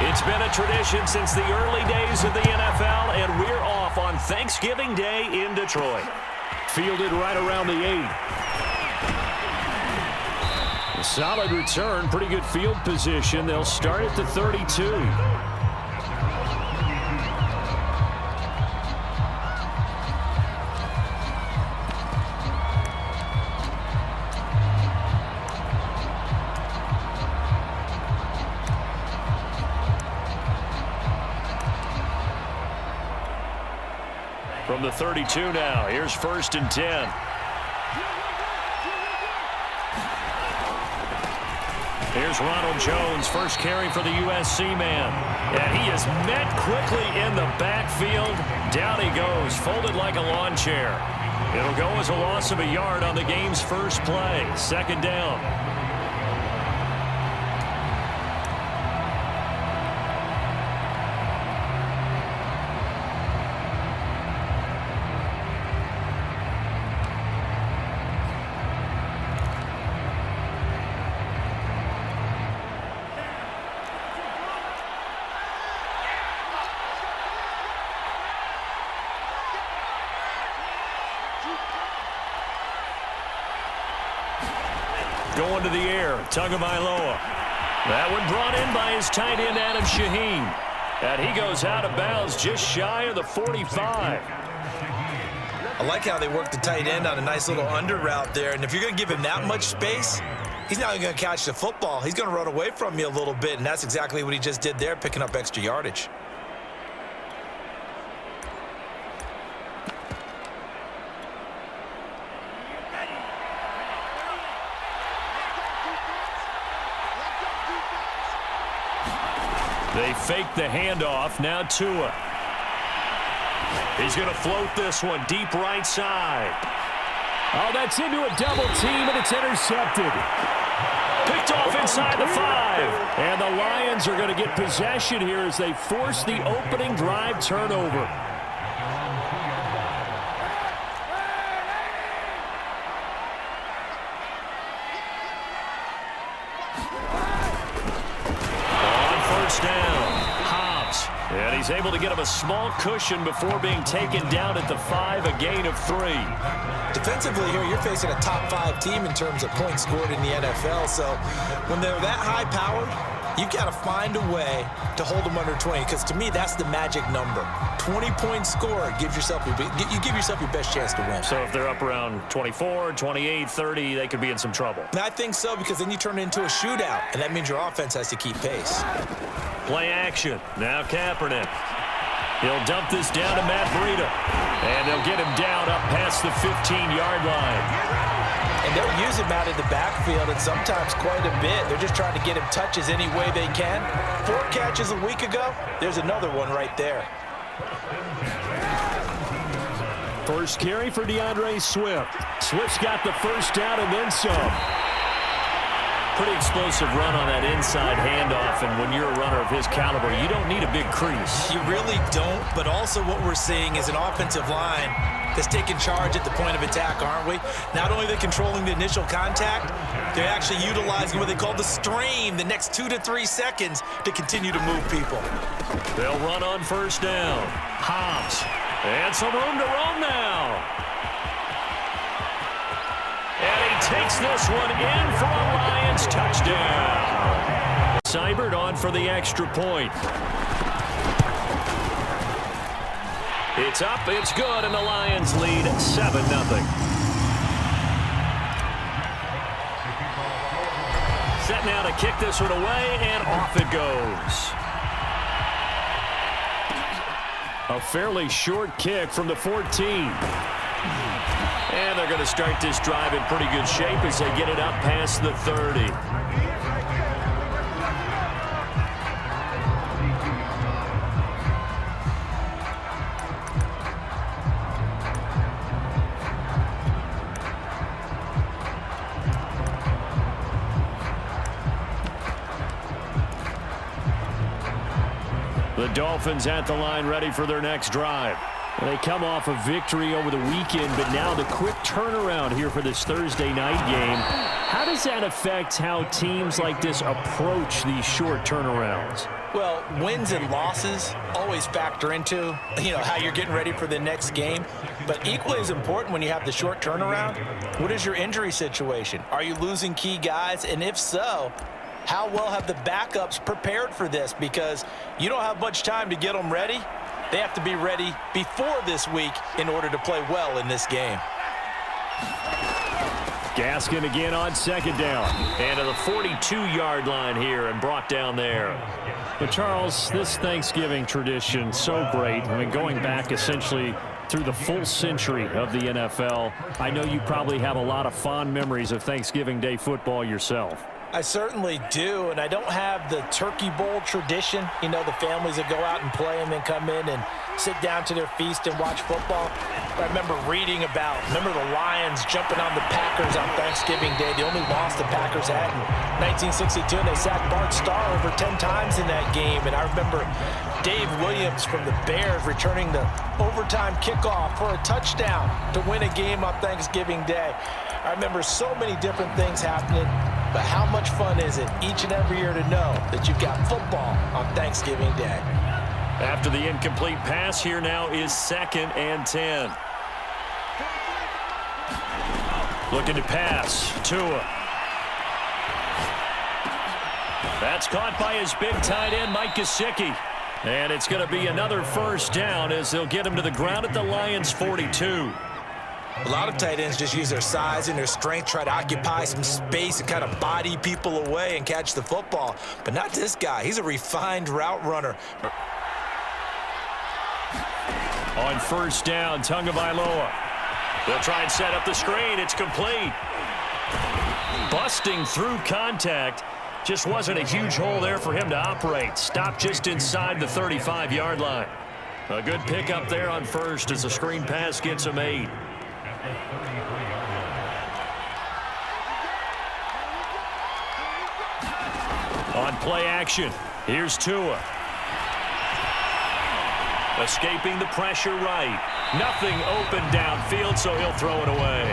It's been a tradition since the early days of the NFL, and we're off on Thanksgiving Day in Detroit. Fielded right around the 8. A solid return, pretty good field position. They'll start at the 32. From the 32 now, here's 1st and 10. Here's Ronald Jones, first carry for the USC man. And he is met quickly in the backfield. Down he goes, folded like a lawn chair. It'll go as a loss of a yard on the game's first play. 2nd down. Going to the air, Tagovailoa. That one brought in by his tight end, Adam Shaheen. And he goes out of bounds just shy of the 45. I like how they work the tight end on a nice little under route there. And if you're going to give him that much space, he's not even going to catch the football. He's going to run away from you a little bit, and that's exactly what he just did there, picking up extra yardage. They fake the handoff. Now Tua. He's going to float this one deep right side. Oh, that's into a double team, and it's intercepted. Picked off inside the 5. And the Lions are going to get possession here as they force the opening drive turnover. And he's able to get him a small cushion before being taken down at the 5, a gain of 3. Defensively here, you're facing a top 5 team in terms of points scored in the NFL. So when they're that high powered, you've got to find a way to hold them under 20, because to me, that's the magic number. 20 points scored gives yourself you give yourself your best chance to win. So if they're up around 24, 28, 30, they could be in some trouble. And I think so, because then you turn it into a shootout, and that means your offense has to keep pace. Play action. Now Kaepernick. He'll dump this down to Matt Breida. And they'll get him down up past the 15-yard line. And they'll use him out in the backfield, and sometimes quite a bit. They're just trying to get him touches any way they can. 4 catches a week ago. There's another one right there. First carry for DeAndre Swift. Swift's got the first down and then some. Pretty explosive run on that inside handoff, and when you're a runner of his caliber, you don't need a big crease. You really don't, but also what we're seeing is an offensive line that's taking charge at the point of attack, aren't we? Not only are they controlling the initial contact, they're actually utilizing what they call the strain, the next 2 to 3 seconds, to continue to move people. They'll run on first down. Hobbs. And some room to roam now. And he takes this one in for a Lions touchdown. Seibert on for the extra point. It's up, it's good, and the Lions lead 7-0. Set now to kick this one away, and off it goes. A fairly short kick from the 14. And they're going to start this drive in pretty good shape as they get it up past the 30. The Dolphins at the line ready for their next drive. They come off a victory over the weekend, but now the quick turnaround here for this Thursday night game. How does that affect how teams like this approach these short turnarounds? Well, wins and losses always factor into, how you're getting ready for the next game. But equally as important when you have the short turnaround, what is your injury situation? Are you losing key guys? And if so, how well have the backups prepared for this? Because you don't have much time to get them ready. They have to be ready before this week in order to play well in this game. Gaskin again on second down. And to the 42-yard line here and brought down there. But, Charles, this Thanksgiving tradition, so great. I mean, going back essentially through the full century of the NFL, I know you probably have a lot of fond memories of Thanksgiving Day football yourself. I certainly do, and I don't have the Turkey Bowl tradition. The families that go out and play and then come in and sit down to their feast and watch football. I remember reading about, the Lions jumping on the Packers on Thanksgiving Day. The only loss the Packers had in 1962, and they sacked Bart Starr over 10 times in that game. And I remember Dave Williams from the Bears returning the overtime kickoff for a touchdown to win a game on Thanksgiving Day. I remember so many different things happening, but how much fun is it each and every year to know that you've got football on Thanksgiving Day? After the incomplete pass, here now is 2nd and 10. Looking to pass. Tua. That's caught by his big tight end, Mike Gesicki. And it's going to be another first down as they'll get him to the ground at the Lions' 42. A lot of tight ends just use their size and their strength, try to occupy some space and kind of body people away and catch the football. But not this guy. He's a refined route runner. On first down, Tagovailoa. They'll try and set up the screen. It's complete. Busting through contact. Just wasn't a huge hole there for him to operate. Stopped just inside the 35-yard line. A good pickup there on first as the screen pass gets him 8. On play action, here's Tua. Escaping the pressure right. Nothing open downfield, so he'll throw it away.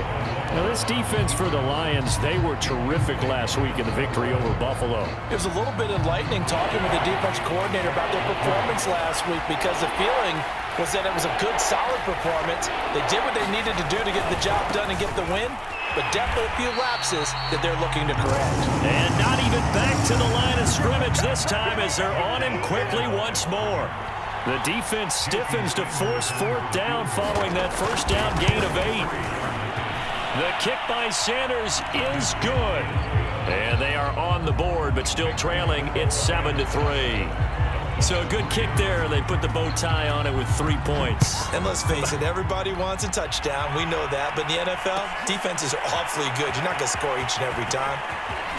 Now, this defense for the Lions, they were terrific last week in the victory over Buffalo. It was a little bit enlightening talking with the defense coordinator about their performance last week because the feeling was that it was a good, solid performance. They did what they needed to do to get the job done and get the win, but definitely a few lapses that they're looking to correct. And not even back to the line of scrimmage this time as they're on him quickly once more. The defense stiffens to force 4th down following that first down gain of 8. The kick by Sanders is good. And they are on the board, but still trailing. It's 7-3. So a good kick there. They put the bow tie on it with 3 points. And let's face it, everybody wants a touchdown. We know that. But in the NFL, defenses are awfully good. You're not going to score each and every time.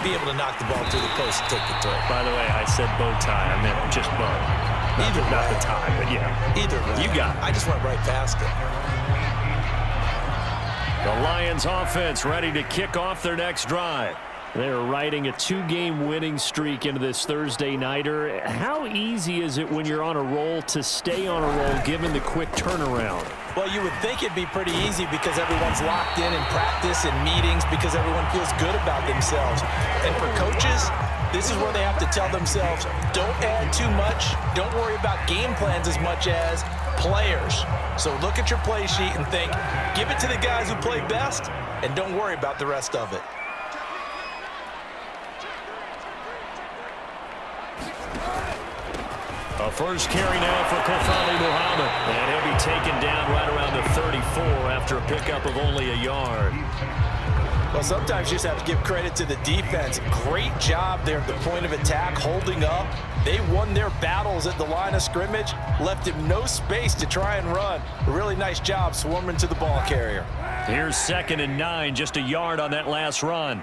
Be able to knock the ball through the post and take the throw. By the way, I said bow tie. I meant just bow. Not the tie, but yeah. Either way. You got it. I just went right past it. The Lions offense ready to kick off their next drive. They're riding a 2-game winning streak into this Thursday nighter. How easy is it when you're on a roll to stay on a roll given the quick turnaround? Well, you would think it'd be pretty easy because everyone's locked in practice and meetings because everyone feels good about themselves. And for coaches, this is where they have to tell themselves, don't add too much. Don't worry about game plans as much as players. So look at your play sheet and think, give it to the guys who play best, and don't worry about the rest of it. A first carry now for Kofali Muhammad. And he'll be taken down right around the 34 after a pickup of only a yard. Well, sometimes you just have to give credit to the defense. Great job there at the point of attack, holding up. They won their battles at the line of scrimmage, left him no space to try and run. A really nice job swarming to the ball carrier. Here's 2nd and 9, just a yard on that last run.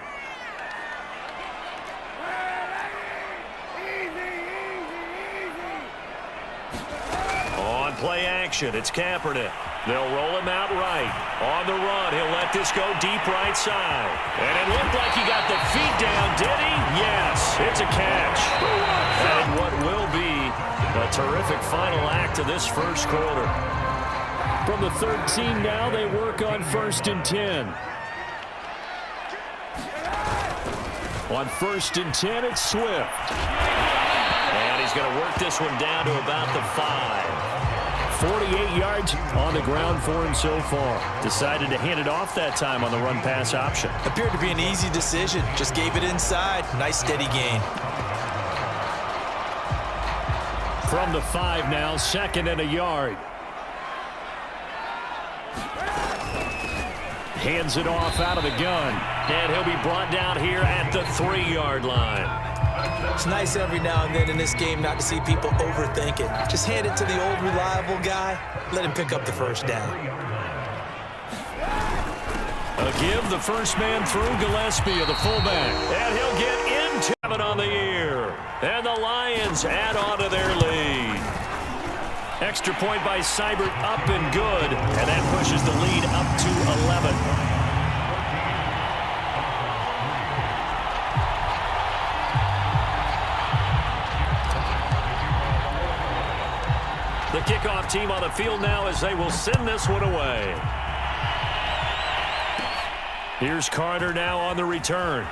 On play action, it's Kaepernick. They'll roll him out right. On the run, he'll let this go deep right side. And it looked like he got the feet down, did he? Yes, it's a catch. And what will be a terrific final act of this first quarter. From the 13 now, they work on 1st and 10. On 1st and 10, it's Swift. And he's going to work this one down to about the 5. 48 yards on the ground for him so far. Decided to hand it off that time on the run-pass option. Appeared to be an easy decision. Just gave it inside. Nice steady gain. From the 5 now, 2nd and a yard. Hands it off out of the gun. And he'll be brought down here at the 3-yard line. It's nice every now and then in this game not to see people overthink it. Just hand it to the old reliable guy. Let him pick up the first down. A give, the first man through, Gillespie of the fullback. And he'll get into it on the ear. And the Lions add on to their lead. Extra point by Seibert, up and good. And that pushes the lead up to 11. The kickoff team on the field now as they will send this one away. Here's Carter now on the return.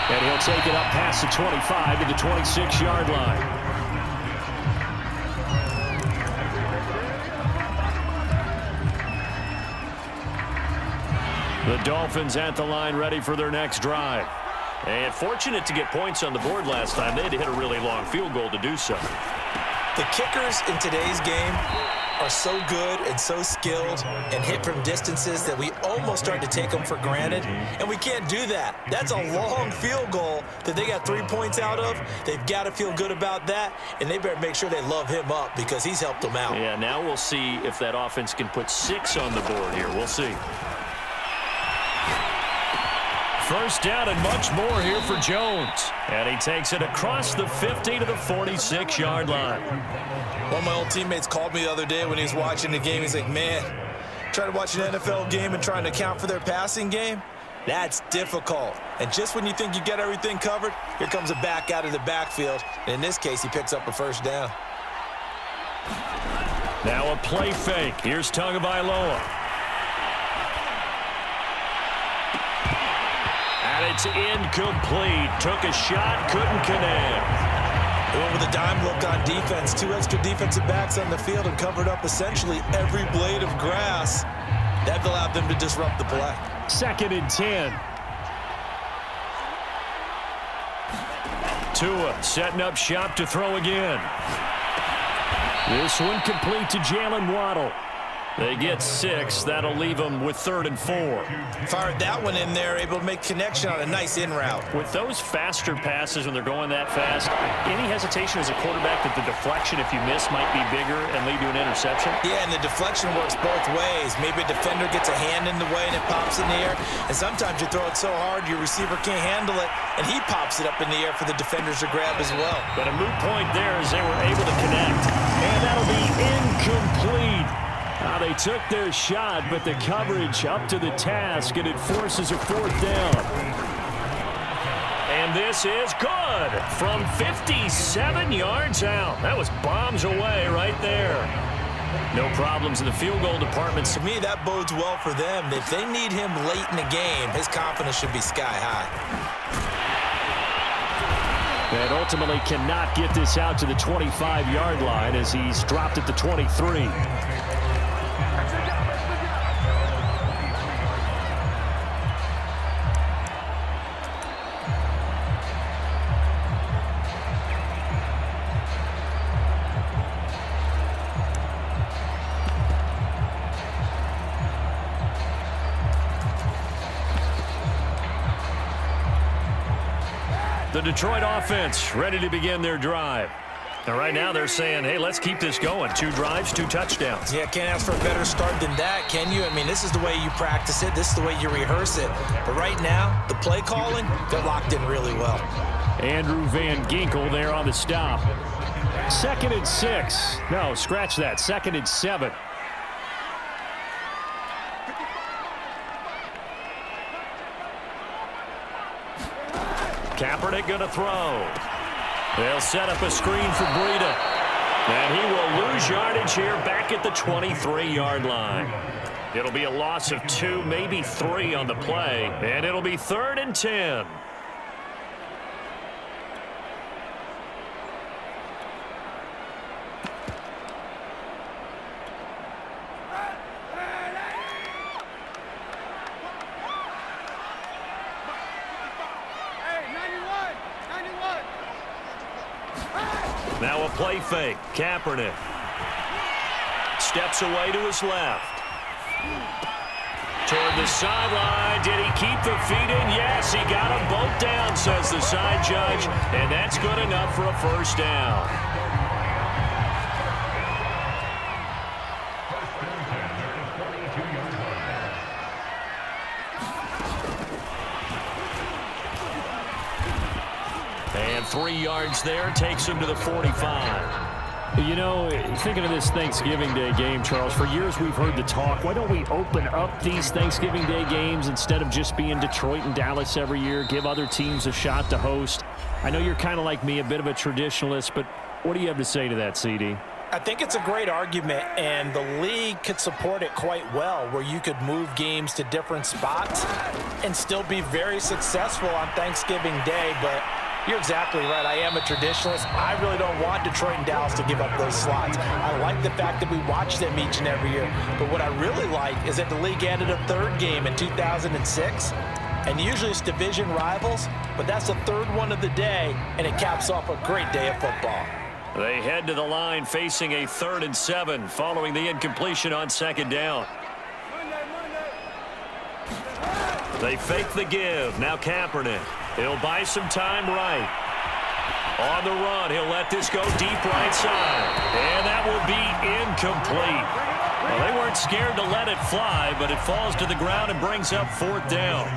And he'll take it up past the 25 to the 26-yard line. The Dolphins at the line ready for their next drive. And fortunate to get points on the board last time. They had to hit a really long field goal to do so. The kickers in today's game are so good and so skilled and hit from distances that we almost start to take them for granted, and we can't do that. That's a long field goal that they got 3 points out of. They've got to feel good about that, and they better make sure they love him up because he's helped them out. Yeah, now we'll see if that offense can put 6 on the board here. We'll see. First down and much more here for Jones. And he takes it across the 50 to the 46-yard line. One of my old teammates called me the other day when he was watching the game. He's like, man, trying to watch an NFL game and trying to account for their passing game, that's difficult. And just when you think you get everything covered, here comes a back out of the backfield. And in this case, he picks up a first down. Now a play fake. Here's Tagovailoa. And it's incomplete. Took a shot, couldn't connect. They went with a dime look on defense. 2 extra defensive backs on the field and covered up essentially every blade of grass. That allowed them to disrupt the play. 2nd and 10. Tua setting up shop to throw again. This one complete to Jalen Waddle. They get 6. That'll leave them with 3rd and 4. Fired that one in there, able to make connection on a nice in route. With those faster passes when they're going that fast, any hesitation as a quarterback that the deflection, if you miss, might be bigger and lead to an interception? Yeah, and the deflection works both ways. Maybe a defender gets a hand in the way and it pops in the air. And sometimes you throw it so hard your receiver can't handle it, and he pops it up in the air for the defenders to grab as well. But a moot point there as they were able to connect. And that'll be incomplete. They took their shot, but the coverage up to the task, and it forces a 4th down. And this is good from 57 yards out. That was bombs away right there. No problems in the field goal department. To me, that bodes well for them. If they need him late in the game, his confidence should be sky high. And ultimately cannot get this out to the 25-yard line as he's dropped at the 23. The Detroit offense ready to begin their drive. And right now they're saying, hey, let's keep this going. 2 drives, 2 touchdowns. Yeah, can't ask for a better start than that, can you? I mean, this is the way you practice it. This is the way you rehearse it. But right now, the play calling, they're locked in really well. Andrew Van Ginkel there on the stop. 2nd and 6. No, scratch that. 2nd and 7. Kaepernick going to throw. They'll set up a screen for Breida. And he will lose yardage here back at the 23-yard line. It'll be a loss of 2, maybe 3 on the play, and it'll be 3rd and 10. Now a play fake. Kaepernick steps away to his left. Toward the sideline. Did he keep the feet in? Yes, he got them both down, says the side judge. And that's good enough for a first down. And 3 yards there takes him to the 45. You know, thinking of this Thanksgiving Day game, Charles, for years we've heard the talk, why don't we open up these Thanksgiving Day games instead of just being Detroit and Dallas every year, give other teams a shot to host? I know you're kind of like me, a bit of a traditionalist, but what do you have to say to that, CD? I think it's a great argument, and the league could support it quite well, where you could move games to different spots and still be very successful on Thanksgiving Day, but you're exactly right. I am a traditionalist. I really don't want Detroit and Dallas to give up those slots. I like the fact that we watch them each and every year. But what I really like is that the league added a 3rd game in 2006. And usually it's division rivals, but that's the 3rd one of the day, and it caps off a great day of football. They head to the line facing a 3rd and 7 following the incompletion on 2nd down. They fake the give. Now Kaepernick. He'll buy some time right. On the run, he'll let this go deep right side. And that will be incomplete. Well, they weren't scared to let it fly, but it falls to the ground and brings up 4th down.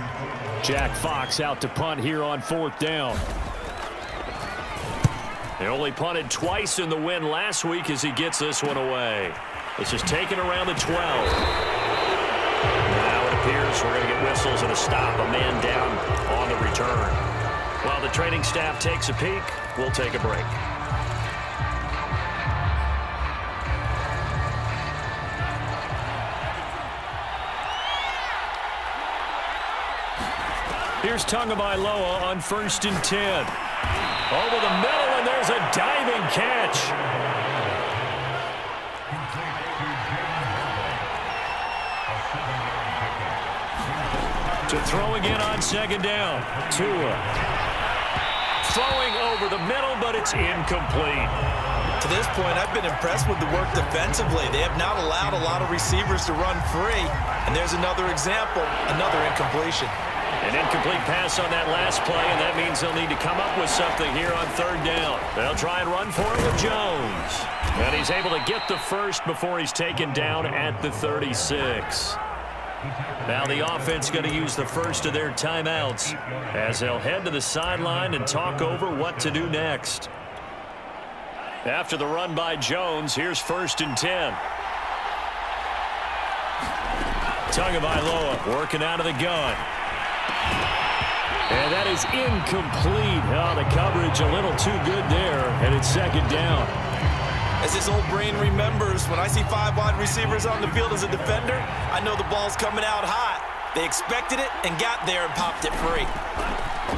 Jack Fox out to punt here on 4th down. They only punted twice in the win last week as he gets this one away. This is taken around the 12. Now it appears we're going to get whistles and a stop, a man down on the return. While the training staff takes a peek, we'll take a break. Here's Tagovailoa on 1st and 10. Over the middle, and there's a diving catch. To throw again on 2nd down. Tua throwing over the middle, but it's incomplete. To this point, I've been impressed with the work defensively. They have not allowed a lot of receivers to run free. And there's another example, another incompletion. An incomplete pass on that last play, and that means they'll need to come up with something here on 3rd down. They'll try and run for it with Jones. And he's able to get the first before he's taken down at the 36. Now the offense going to use the first of their timeouts as they'll head to the sideline and talk over what to do next. After the run by Jones, here's 1st and 10. Tagovailoa working out of the gun. And that is incomplete. Oh, the coverage a little too good there, and it's 2nd down. As this old brain remembers, when I see 5 wide receivers on the field as a defender, I know the ball's coming out hot. They expected it and got there and popped it free.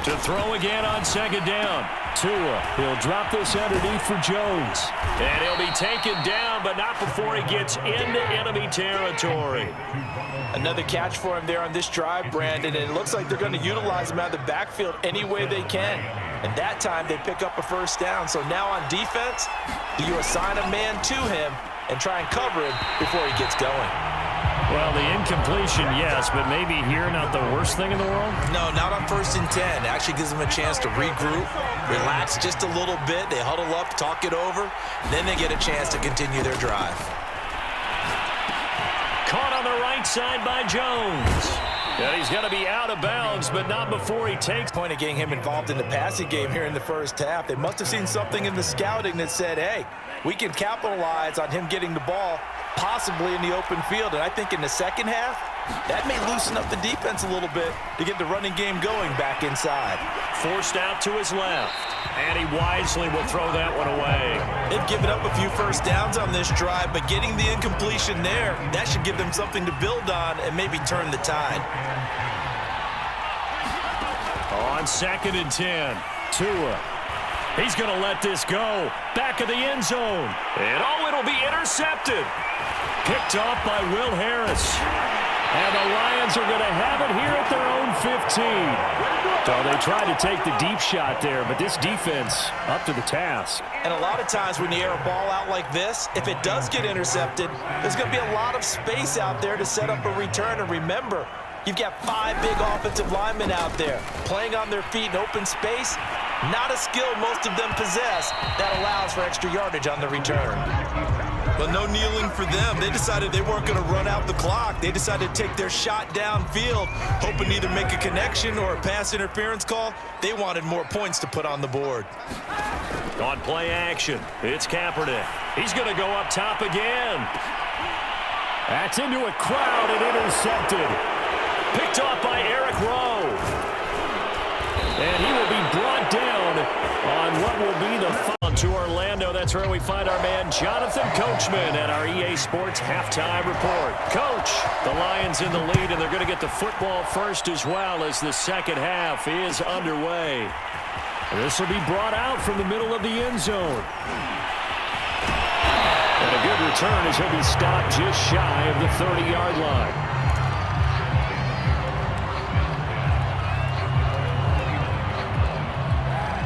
To throw again on 2nd down. Tua, he'll drop this underneath for Jones. And he'll be taken down, but not before he gets into enemy territory. Another catch for him there on this drive, Brandon, and it looks like they're going to utilize him out of the backfield any way they can. And that time they pick up a first down. So now on defense, do you assign a man to him and try and cover him before he gets going? Well, the incompletion, yes, but maybe here not the worst thing in the world? No, not on 1st and 10. It actually gives them a chance to regroup, relax just a little bit. They huddle up, talk it over. Then they get a chance to continue their drive. Caught on the right side by Jones. And he's going to be out of bounds, but not before he takes. Point of getting him involved in the passing game here in the first half. They must have seen something in the scouting that said, hey, we can capitalize on him getting the ball possibly in the open field. And I think in the second half, that may loosen up the defense a little bit to get the running game going back inside. Forced out to his left, and he wisely will throw that one away. They've given up a few first downs on this drive, but getting the incompletion there, that should give them something to build on and maybe turn the tide. On 2nd and 10, Tua. He's going to let this go. Back of the end zone. And it'll be intercepted. Picked off by Will Harris. And the Lions are going to have it here at their own 15. So they tried to take the deep shot there, but this defense up to the task. And a lot of times when you air a ball out like this, if it does get intercepted, there's going to be a lot of space out there to set up a return. And remember, you've got 5 big offensive linemen out there playing on their feet in open space. Not a skill most of them possess that allows for extra yardage on the return. But no kneeling for them. They decided they weren't going to run out the clock. They decided to take their shot downfield, hoping to either make a connection or a pass interference call. They wanted more points to put on the board. On play action, it's Kaepernick. He's going to go up top again. That's into a crowd and intercepted. Picked off by Eric Rowe. And he will be brought down on what will be the fun to Orlando. That's where we find our man Jonathan Coachman at our EA Sports Halftime Report. Coach, the Lions in the lead, and they're going to get the football first as well as the second half is underway. This will be brought out from the middle of the end zone. And a good return as he'll be stopped just shy of the 30-yard line.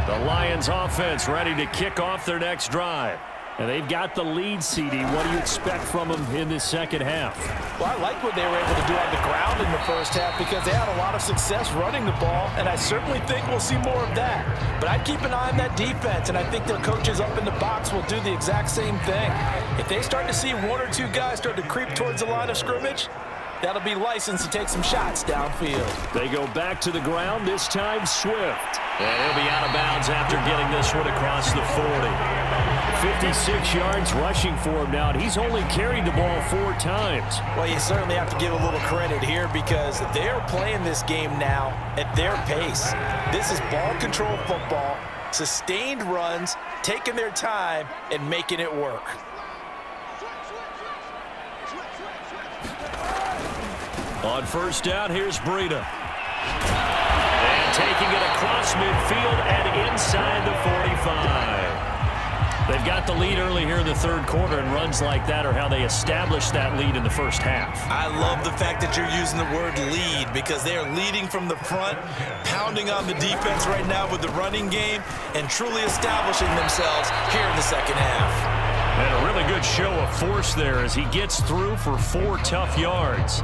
The Lions offense ready to kick off their next drive. And they've got the lead, CD. What do you expect from them in this second half? Well, I like what they were able to do on the ground in the first half because they had a lot of success running the ball, and I certainly think we'll see more of that. But I'd keep an eye on that defense, and I think their coaches up in the box will do the exact same thing. If they start to see 1 or 2 guys start to creep towards the line of scrimmage, that'll be licensed to take some shots downfield. They go back to the ground, this time Swift. And he'll be out of bounds after getting this one across the 40. 56 yards rushing for him now, and he's only carried the ball 4 times. Well, you certainly have to give a little credit here because they're playing this game now at their pace. This is ball control football, sustained runs, taking their time, and making it work. On first down, here's Breida. And taking it across midfield and inside the 45. They've got the lead early here in the third quarter, and runs like that are how they establish that lead in the first half. I love the fact that you're using the word lead because they are leading from the front, pounding on the defense right now with the running game, and truly establishing themselves here in the second half. And a really good show of force there as he gets through for 4 tough yards.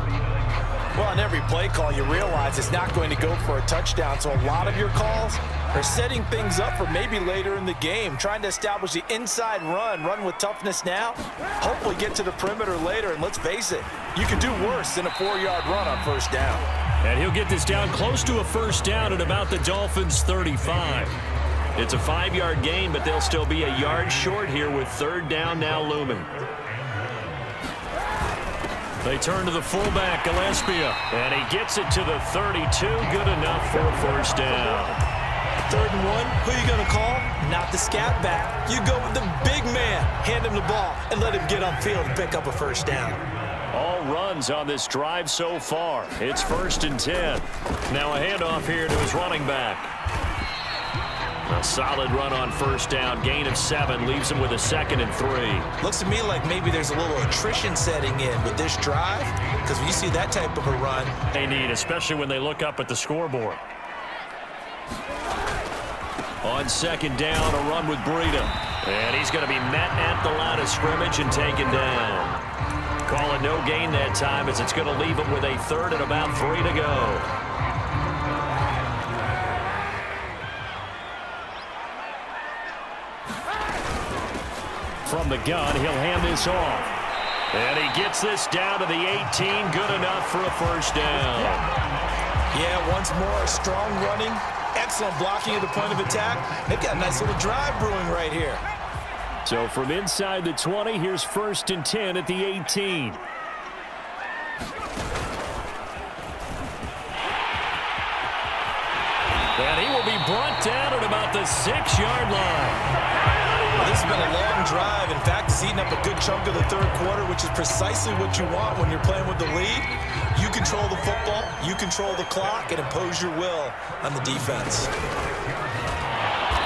Well, on every play call, you realize it's not going to go for a touchdown, so a lot of your calls are setting things up for maybe later in the game, trying to establish the inside run with toughness now, hopefully get to the perimeter later, and let's face it, you could do worse than a 4-yard run on first down. And he'll get this down close to a first down at about the Dolphins' 35. It's a 5-yard gain, but they'll still be a yard short here with third down now looming. They turn to the fullback, Gillespie, and he gets it to the 32. Good enough for a first down. 3rd and 1, who are you going to call? Not the scat back. You go with the big man. Hand him the ball and let him get upfield and pick up a first down. All runs on this drive so far. It's 1st and 10. Now a handoff here to his running back. A solid run on first down. Gain of 7 leaves him with a 2nd and 3. Looks to me like maybe there's a little attrition setting in with this drive because when you see that type of a run, they need, especially when they look up at the scoreboard. On 2nd down, a run with Breida. And he's going to be met at the line of scrimmage and taken down. Call it no gain that time as it's going to leave him with a 3rd and about 3 to go. From the gun, he'll hand this off. And he gets this down to the 18. Good enough for a first down. Yeah, once more, strong running, excellent blocking at the point of attack. They've got a nice little drive brewing right here. So from inside the 20, here's 1st and 10 at the 18. And he will be brought down at about the 6-yard line. Well, this has been a long drive. In fact, it's eaten up a good chunk of the third quarter, which is precisely what you want when you're playing with the lead. You control the football, you control the clock, and impose your will on the defense.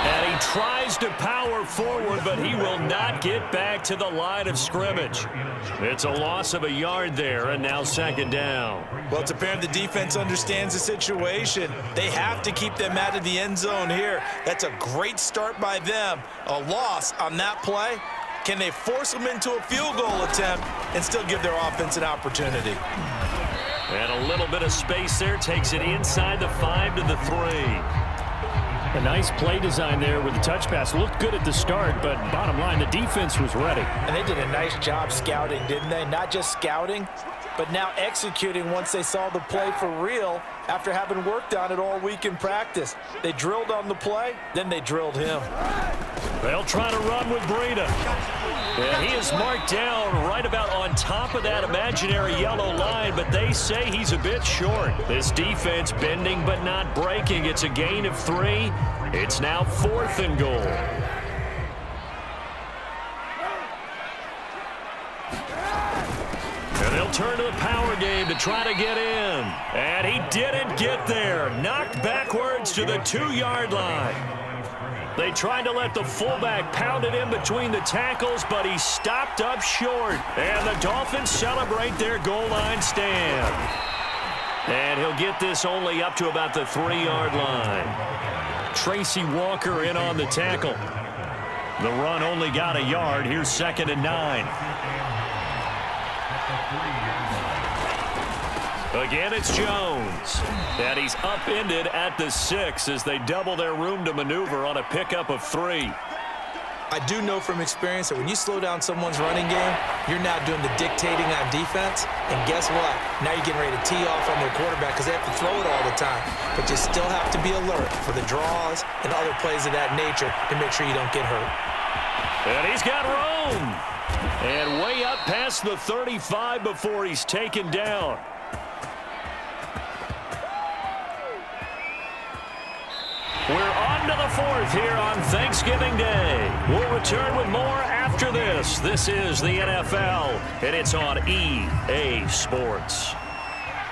And he tries to power forward, but he will not get back to the line of scrimmage. It's a loss of a yard there, and now second down. Well, it's apparent the defense understands the situation. They have to keep them out of the end zone here. That's a great start by them. A loss on that play. Can they force them into a field goal attempt and still give their offense an opportunity? And a little bit of space there takes it inside the 5 to the 3. A nice play design there with the touch pass. Looked good at the start, but bottom line, the defense was ready. And they did a nice job scouting, didn't they? Not just scouting, but now executing once they saw the play for real after having worked on it all week in practice. They drilled on the play, then they drilled him. They'll try to run with Breida. And he is marked down right about on top of that imaginary yellow line, but they say he's a bit short. This defense bending but not breaking. It's a gain of 3. It's now 4th and goal. And they'll turn to the power game to try to get in. And he didn't get there. Knocked backwards to the 2-yard line. They tried to let the fullback pound it in between the tackles, but he stopped up short. And the Dolphins celebrate their goal line stand. And he'll get this only up to about the 3-yard line. Tracy Walker in on the tackle. The run only got a yard. Here's 2nd and 9. Again, it's Jones. And he's upended at the 6 as they double their room to maneuver on a pickup of 3. I do know from experience that when you slow down someone's running game, you're now doing the dictating on defense. And guess what? Now you're getting ready to tee off on their quarterback because they have to throw it all the time. But you still have to be alert for the draws and other plays of that nature to make sure you don't get hurt. And he's got room. And way up past the 35 before he's taken down. We're on to the 4th here on Thanksgiving Day. We'll return with more after this. This is the NFL, and it's on EA Sports.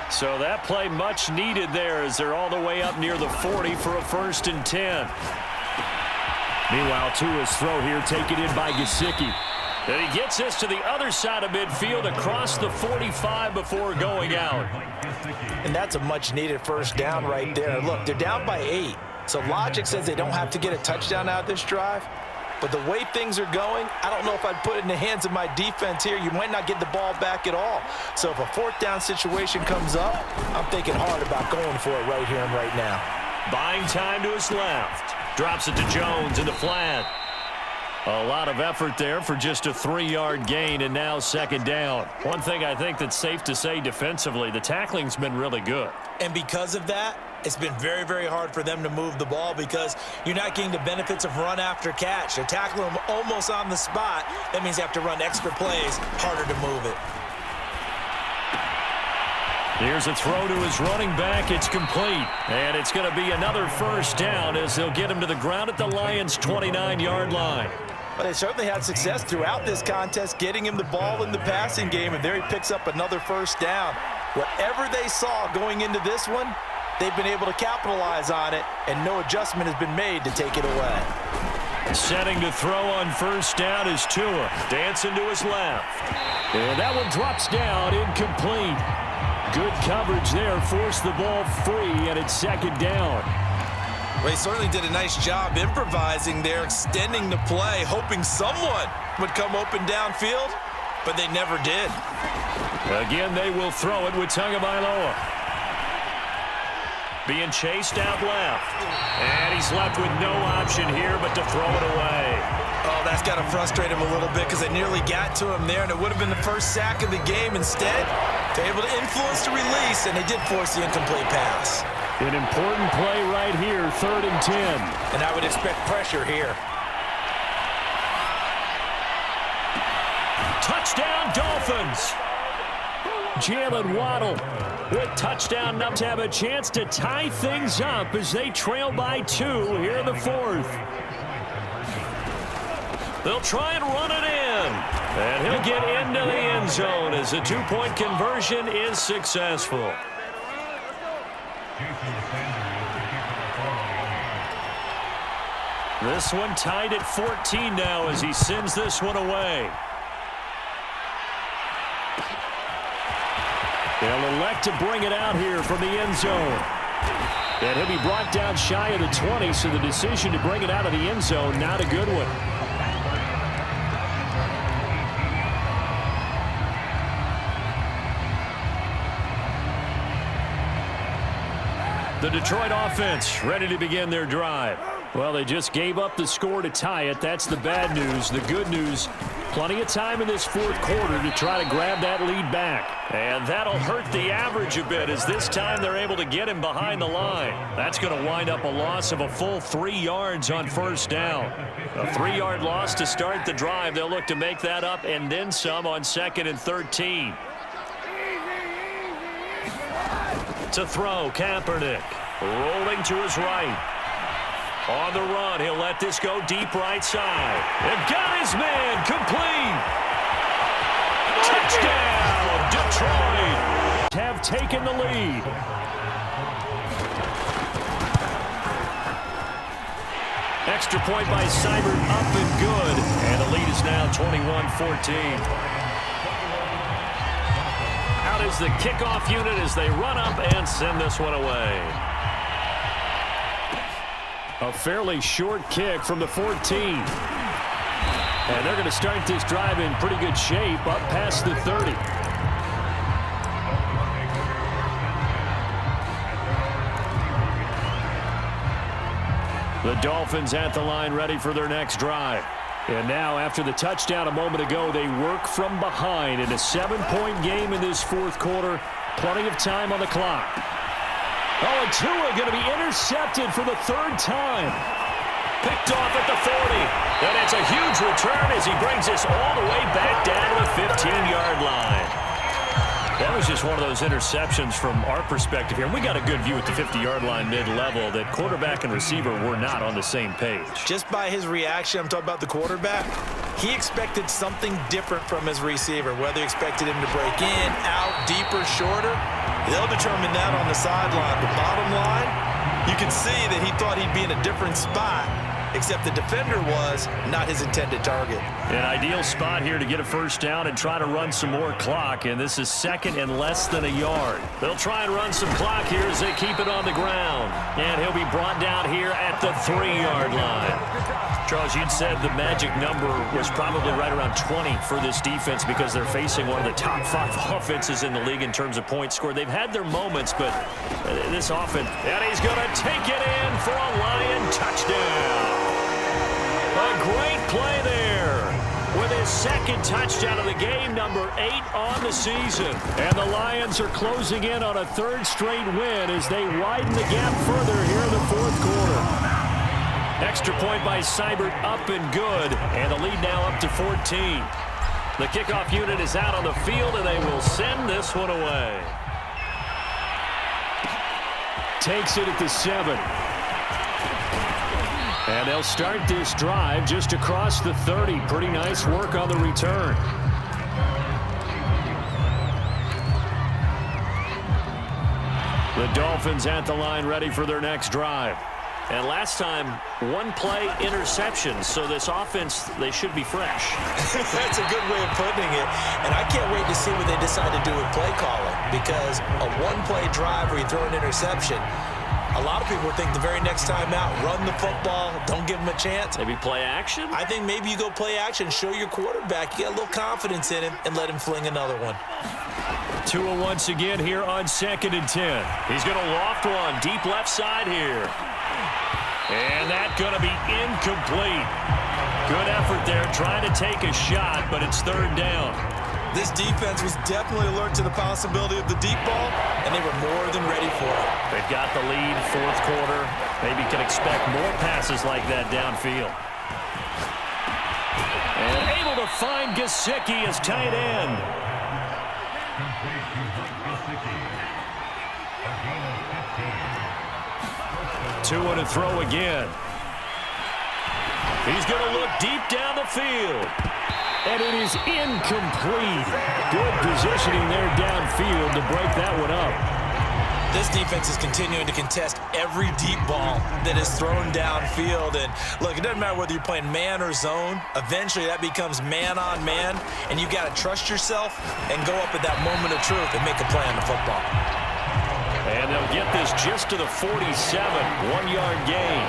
So that play much needed there as they're all the way up near the 40 for a 1st and 10. Meanwhile, Tua's throw here taken in by Gesicki. And he gets this to the other side of midfield across the 45 before going out. And that's a much-needed 1st down right there. Look, they're down by 8. So logic says they don't have to get a touchdown out of this drive. But the way things are going, I don't know if I'd put it in the hands of my defense here. You might not get the ball back at all. So if a 4th down situation comes up, I'm thinking hard about going for it right here and right now. Buying time to his left. Drops it to Jones in the flat. A lot of effort there for just a 3-yard gain, and now 2nd down. One thing I think that's safe to say defensively, the tackling's been really good. And because of that, it's been very, very hard for them to move the ball because you're not getting the benefits of run after catch. They're tackling them almost on the spot. That means they have to run extra plays, harder to move it. Here's a throw to his running back. It's complete. And it's going to be another 1st down as they'll get him to the ground at the Lions' 29-yard line. Well, they certainly had success throughout this contest getting him the ball in the passing game, and there he picks up another 1st down. Whatever they saw going into this one, they've been able to capitalize on it, and no adjustment has been made to take it away. Setting to throw on 1st down is Tua. Dancing to his left. And that one drops down, incomplete. Good coverage there, forced the ball free, and it's 2nd down. Well, he certainly did a nice job improvising there, extending the play, hoping someone would come open downfield, but they never did. Again, they will throw it with Tagovailoa. Being chased out left. And he's left with no option here but to throw it away. Oh, that's got to frustrate him a little bit because they nearly got to him there, and it would have been the first sack of the game. Instead, they're able to influence the release, and they did force the incomplete pass. An important play right here, 3rd and 10. And I would expect pressure here. Touchdown, Dolphins! Jalen Waddle with touchdown enough to have a chance to tie things up as they trail by 2 here in the 4th. They'll try and run it in. And he'll get into the end zone as the two-point conversion is successful. This one tied at 14 now as he sends this one away. They'll elect to bring it out here from the end zone. And he'll be brought down shy of the 20, so the decision to bring it out of the end zone, not a good one. The Detroit offense ready to begin their drive. Well, they just gave up the score to tie it. That's the bad news. The good news, plenty of time in this fourth quarter to try to grab that lead back. And that'll hurt the average a bit as this time they're able to get him behind the line. That's going to wind up a loss of a full 3 yards on first down. A 3-yard loss to start the drive. They'll look to make that up and then some on 2nd and 13. To throw, Kaepernick. Rolling to his right. On the run, he'll let this go deep right side. And got his man complete. Touchdown, Detroit. Have taken the lead. Extra point by Seibert, up and good. And the lead is now 21-14. Out is the kickoff unit as they run up and send this one away. A fairly short kick from the 14. And they're going to start this drive in pretty good shape up past the 30. The Dolphins at the line ready for their next drive. And now after the touchdown a moment ago, they work from behind in a 7-point game in this fourth quarter. Plenty of time on the clock. Oh, and Tua going to be intercepted for the 3rd time. Picked off at the 40. And it's a huge return as he brings us all the way back down to the 15-yard line. That was just one of those interceptions from our perspective here. And we got a good view at the 50-yard line mid-level that quarterback and receiver were not on the same page. Just by his reaction, I'm talking about the quarterback, he expected something different from his receiver, whether he expected him to break in, out, deeper, shorter. They'll determine that on the sideline. But bottom line, you can see that he thought he'd be in a different spot, except the defender was not his intended target. An ideal spot here to get a first down and try to run some more clock, and this is 2nd and less than a yard. They'll try and run some clock here as they keep it on the ground. And he'll be brought down here at the 3-yard line. Charles, you'd said the magic number was probably right around 20 for this defense because they're facing one of the top 5 offenses in the league in terms of points scored. They've had their moments, but this offense, and he's going to take it in for a Lion touchdown. A great play there with his 2nd touchdown of the game, number 8 on the season. And the Lions are closing in on a 3rd straight win as they widen the gap further here in the fourth quarter. Extra point by Seibert, up and good. And the lead now up to 14. The kickoff unit is out on the field, and they will send this one away. Takes it at the 7. And they'll start this drive just across the 30. Pretty nice work on the return. The Dolphins at the line ready for their next drive. And last time, 1-play interception. So this offense, they should be fresh. That's a good way of putting it. And I can't wait to see what they decide to do with play calling. Because a 1-play drive where you throw an interception, a lot of people think the very next time out, run the football, don't give him a chance. Maybe play action? I think maybe you go play action, show your quarterback, you get a little confidence in him, and let him fling another one. Tua once again here on 2nd and 10. He's going to loft one deep left side here. And that's going to be incomplete. Good effort there trying to take a shot, but it's 3rd down. This defense was definitely alert to the possibility of the deep ball, and they were more than ready for it. They've got the lead, fourth quarter. Maybe can expect more passes like that downfield. And able to find Gesicki as tight end. Tua to throw again. He's going to look deep down the field. And it is incomplete. Good positioning there downfield to break that one up. This defense is continuing to contest every deep ball that is thrown downfield. And look, it doesn't matter whether you're playing man or zone. Eventually, that becomes man on man. And you've got to trust yourself and go up at that moment of truth and make a play on the football. And they'll get this just to the 47, 1-yard gain.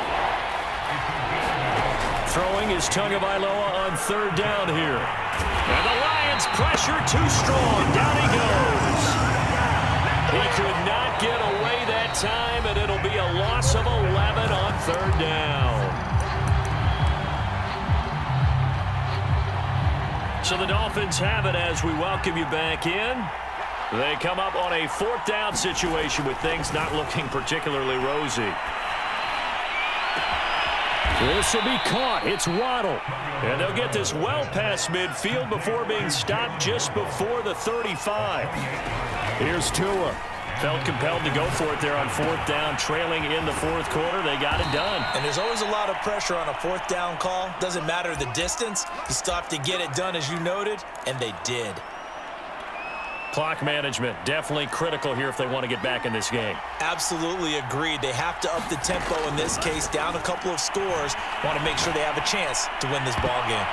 Throwing is Tagovailoa on third down here. And the Lions pressure too strong. Down he goes. He could not get away that time, and it'll be a loss of 11 on third down. So the Dolphins have it as we welcome you back in. They come up on a fourth down situation with things not looking particularly rosy. This will be caught. It's Waddle. And they'll get this well past midfield before being stopped just before the 35. Here's Tua. Felt compelled to go for it there on fourth down, trailing in the fourth quarter. They got it done. And there's always a lot of pressure on a fourth down call. Doesn't matter the distance. You still have to get it done, as you noted, and they did. Clock management, definitely critical here if they want to get back in this game. Absolutely agreed. They have to up the tempo in this case, down a couple of scores. Want to make sure they have a chance to win this ball game.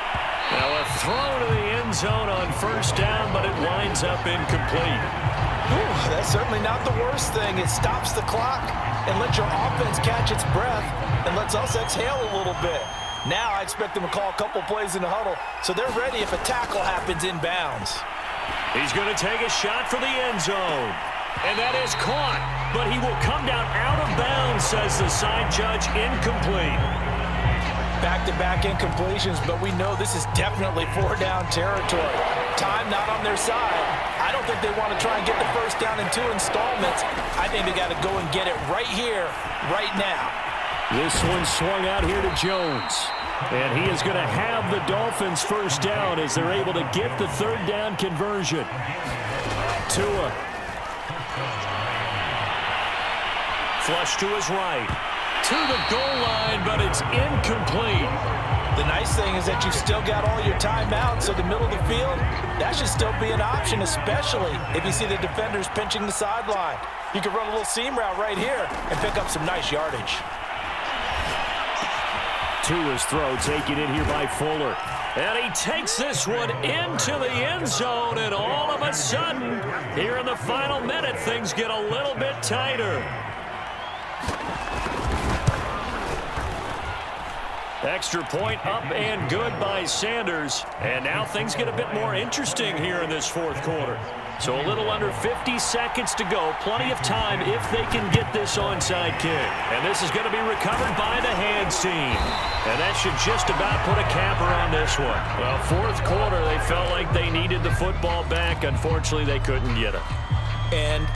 Now a throw to the end zone on first down, but it winds up incomplete. Ooh, that's certainly not the worst thing. It stops the clock and lets your offense catch its breath and lets us exhale a little bit. Now I expect them to call a couple plays in the huddle, so they're ready if a tackle happens inbounds. He's going to take a shot for the end zone. And that is caught, but he will come down out of bounds, says the side judge, incomplete. Back-to-back incompletions, but we know this is definitely four-down territory. Time not on their side. I don't think they want to try and get the first down in 2 installments. I think they got to go and get it right here, right now. This one swung out here to Jones. And he is going to have the Dolphins first down as they're able to get the third down conversion. Tua. Flush to his right. To the goal line, but it's incomplete. The nice thing is that you've still got all your timeouts, so the middle of the field, that should still be an option, especially if you see the defenders pinching the sideline. You can run a little seam route right here and pick up some nice yardage. Tua's throw taken in here by Fuller. And he takes this one into the end zone, and all of a sudden, here in the final minute, things get a little bit tighter. Extra point up and good by Sanders. And now things get a bit more interesting here in this fourth quarter. So a little under 50 seconds to go. Plenty of time if they can get this onside kick. And this is going to be recovered by the hands team. And that should just about put a capper on this one. Well, fourth quarter, they felt like they needed the football back. Unfortunately, they couldn't get it. And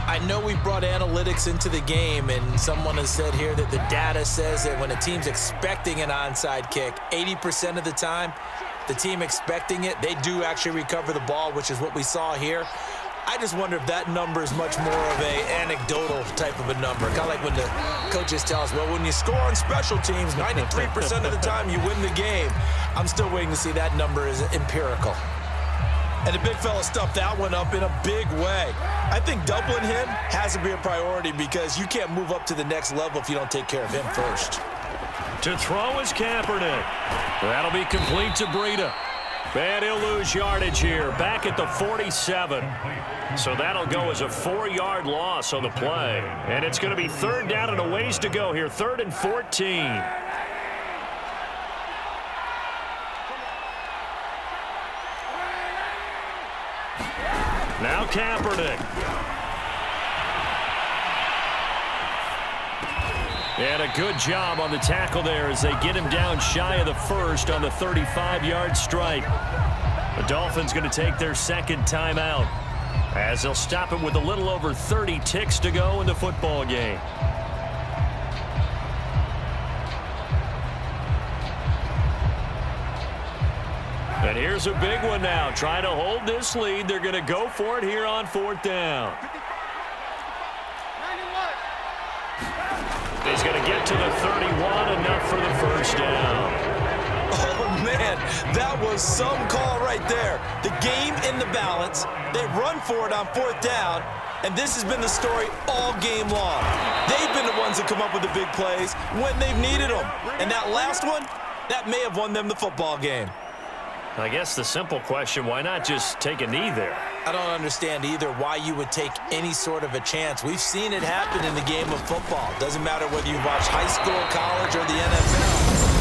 I know we brought analytics into the game, and someone has said here that the data says that when a team's expecting an onside kick, 80% of the time, the team expecting it, they do actually recover the ball, which is what we saw here. I just wonder if that number is much more of a anecdotal type of a number. Kind of like when the coaches tell us, well, when you score on special teams, 93% of the time you win the game. I'm still waiting to see that number is empirical. And the big fella stuffed that one up in a big way. I think doubling him has to be a priority because you can't move up to the next level if you don't take care of him first. To throw is Kaepernick. That'll be complete to Breida. And he'll lose yardage here, back at the 47. So that'll go as a 4-yard loss on the play. And it's going to be third down and a ways to go here, 3rd and 14. Now Kaepernick. And a good job on the tackle there as they get him down shy of the first on the 35-yard strike. The Dolphins going to take their second timeout as they'll stop it with a little over 30 ticks to go in the football game. And here's a big one now. Trying to hold this lead. They're going to go for it here on 4th down. He's going to get to the 31, enough for the first down. That was some call right there. The game in the balance. They run for it on 4th down, and this has been the story all game long. They've been the ones that come up with the big plays when they've needed them. And that last one, that may have won them the football game. I guess the simple question, why not just take a knee there? I don't understand either why you would take any sort of a chance. We've seen it happen in the game of football. Doesn't matter whether you watch high school, college, or the NFL.